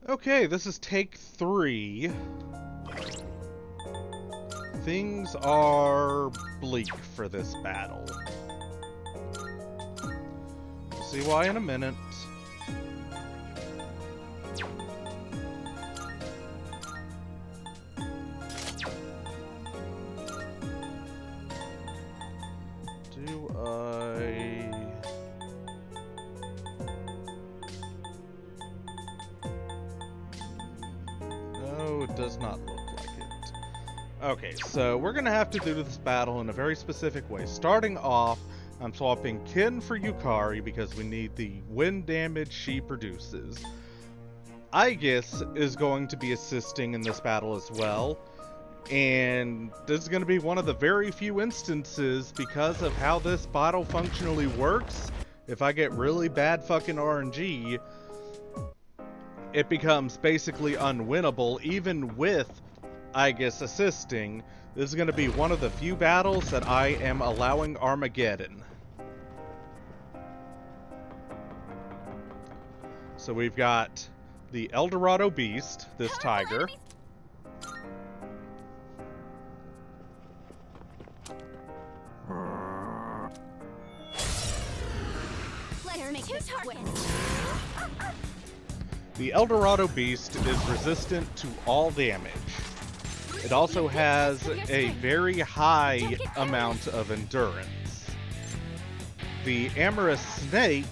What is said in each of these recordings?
Okay, this is take 3. Things are bleak for this battle. We'll see why in a minute. Do I... No, it does not look like it. Okay, so we're gonna have to do this battle in a very specific way. Starting off, I'm swapping Kin for Yukari because we need the wind damage she produces. Aigis is going to be assisting in this battle as well. And this is going to be one of the very few instances, because of how this battle functionally works, if I get really bad fucking RNG, it becomes basically unwinnable, even with Aigis assisting. This is going to be one of the few battles that I am allowing Armageddon. So we've got the Eldorado Beast, this tiger. The Eldorado Beast is resistant to all damage. It also has a very high amount of endurance. The Amorous Snake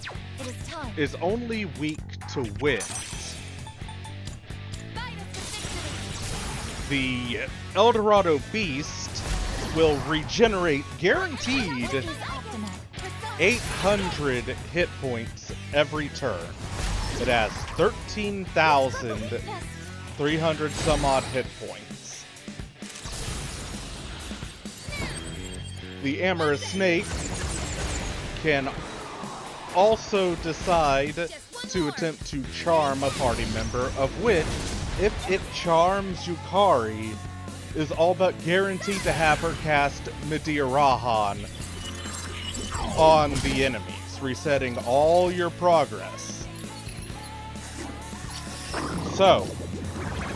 is only weak to wind. The Eldorado Beast will regenerate guaranteed 800 hit points every turn. It has 13,300 some odd hit points. The Amorous Snake can also decide to attempt to charm a party member, of which, if it charms Yukari, is all but guaranteed to have her cast Midirahan on the enemies, resetting all your progress. So,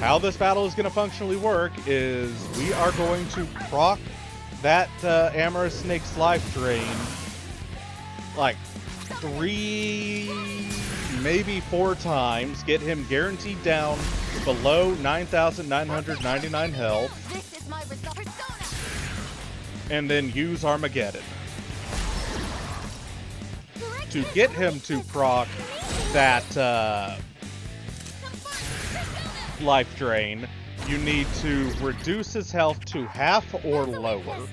how this battle is going to functionally work is we are going to proc that Amorous Snake's life drain like 3, maybe 4 times, get him guaranteed down below 9,999 health, and then use Armageddon to get him to proc that life drain. You need to reduce his health to half or lower,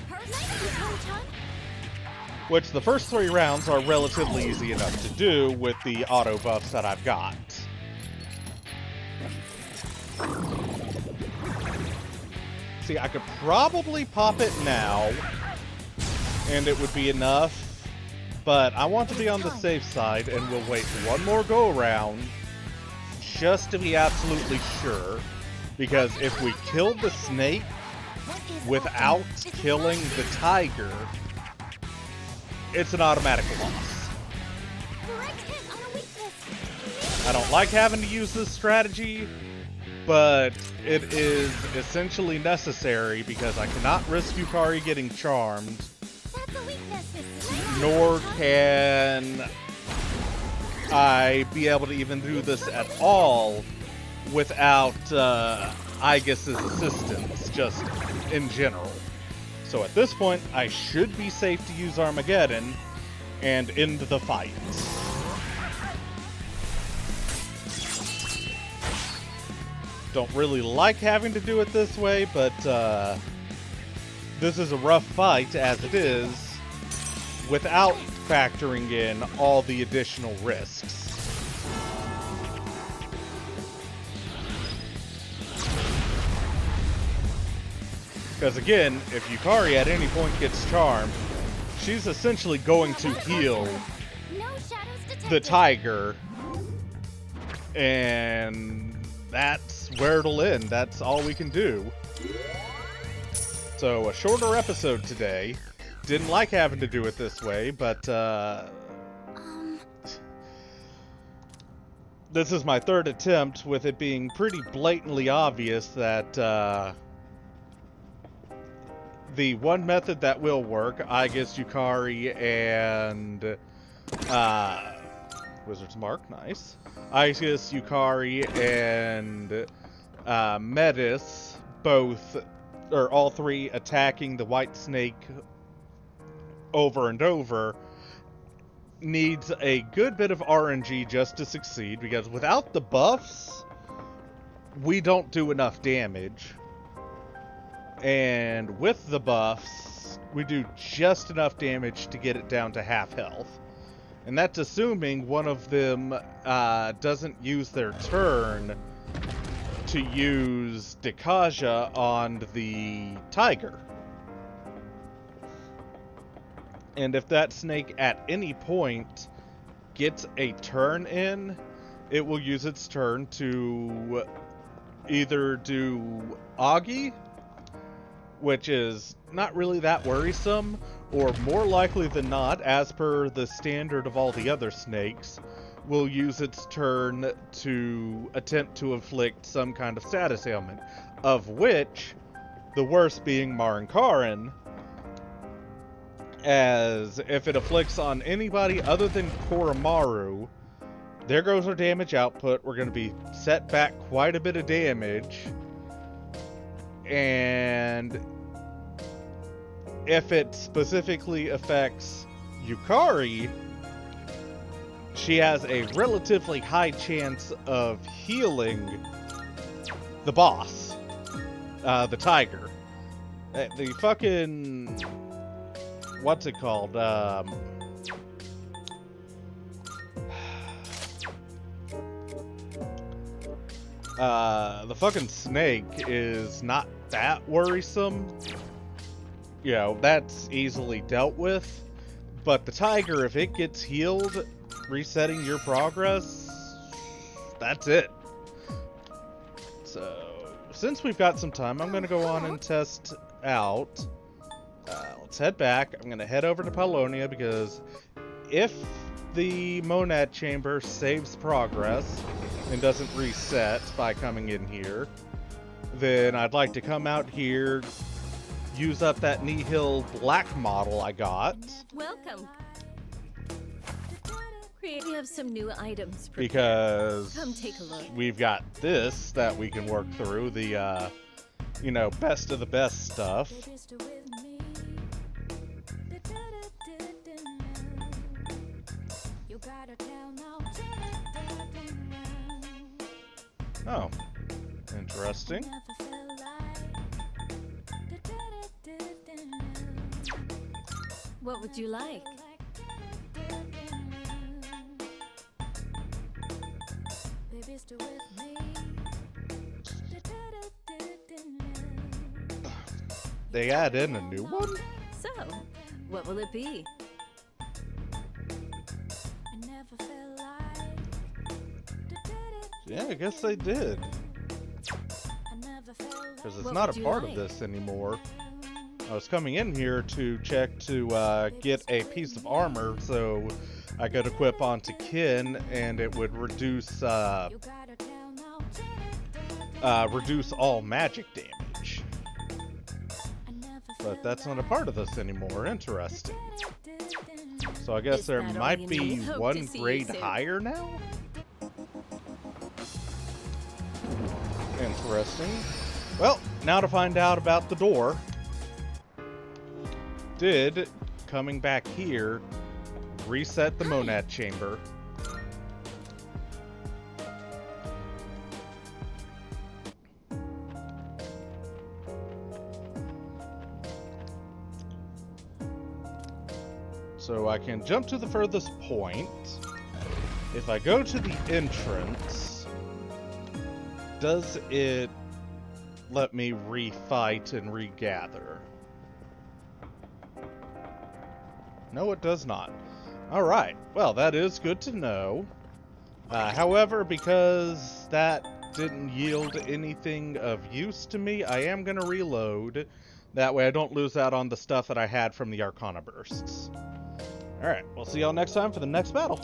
which the first 3 rounds are relatively easy enough to do with the auto buffs that I've got. See, I could probably pop it now, and it would be enough, but I want to be on the safe side, and we'll wait one more go-around just to be absolutely sure, because if we kill the snake without killing the tiger, it's an automatic loss. I don't like having to use this strategy, but it is essentially necessary because I cannot risk Yukari getting charmed, nor can I be able to even do this at all without Aigis' assistance, just in general. So at this point, I should be safe to use Armageddon and end the fight. Don't really like having to do it this way, but this is a rough fight as it is, without factoring in all the additional risks. Because again, if Yukari at any point gets charmed, she's essentially going to heal the tiger, and that's where it'll end. That's all we can do. So a shorter episode today. Didn't like having to do it this way, but this is my third attempt with it being pretty blatantly obvious that the one method that will work, Aigis, Yukari, and Wizard's Mark, nice. Aigis, Yukari, and Metis, all three attacking the white snake over and over, needs a good bit of RNG just to succeed, because without the buffs, we don't do enough damage. And with the buffs, we do just enough damage to get it down to half health. And that's assuming one of them doesn't use their turn to use Dekaja on the tiger. And if that snake at any point gets a turn in, it will use its turn to either do Augie, which is not really that worrisome, or more likely than not, as per the standard of all the other snakes, will use its turn to attempt to inflict some kind of status ailment, of which the worst being Marinkarin, as if it afflicts on anybody other than Koromaru, there goes our damage output. We're going to be set back quite a bit of damage. And if it specifically affects Yukari, she has a relatively high chance of healing the boss, the tiger. The fucking... what's it called? The fucking snake is not that worrisome. You know, that's easily dealt with. But the tiger, if it gets healed, resetting your progress, that's it. So, since we've got some time, I'm going to go on and test out. Let's head back. I'm going to head over to Paulownia, because if the Monad Chamber saves progress and doesn't reset by coming in here, then I'd like to come out here, use up that Nihil black model I got. Welcome. We have some new items prepared. Because come take a look. We've got this that we can work through, the, you know, best of the best stuff. Oh, interesting. What would you like? They add in a new one? So, what will it be? Yeah, I guess they did. Because it's not a part of this anymore. I was coming in here to check to get a piece of armor so I could equip onto Kin, and it would reduce all magic damage. But that's not a part of this anymore. Interesting. So I guess there might be one grade higher now? Interesting. Well, now to find out about the door. Did coming back here reset the Monad Chamber? So I can jump to the furthest point. If I go to the entrance, does it let me refight and regather? No, it does not. Alright, well, that is good to know. However, because that didn't yield anything of use to me, I am going to reload. That way I don't lose out on the stuff that I had from the Arcana Bursts. Alright, we'll see y'all next time for the next battle.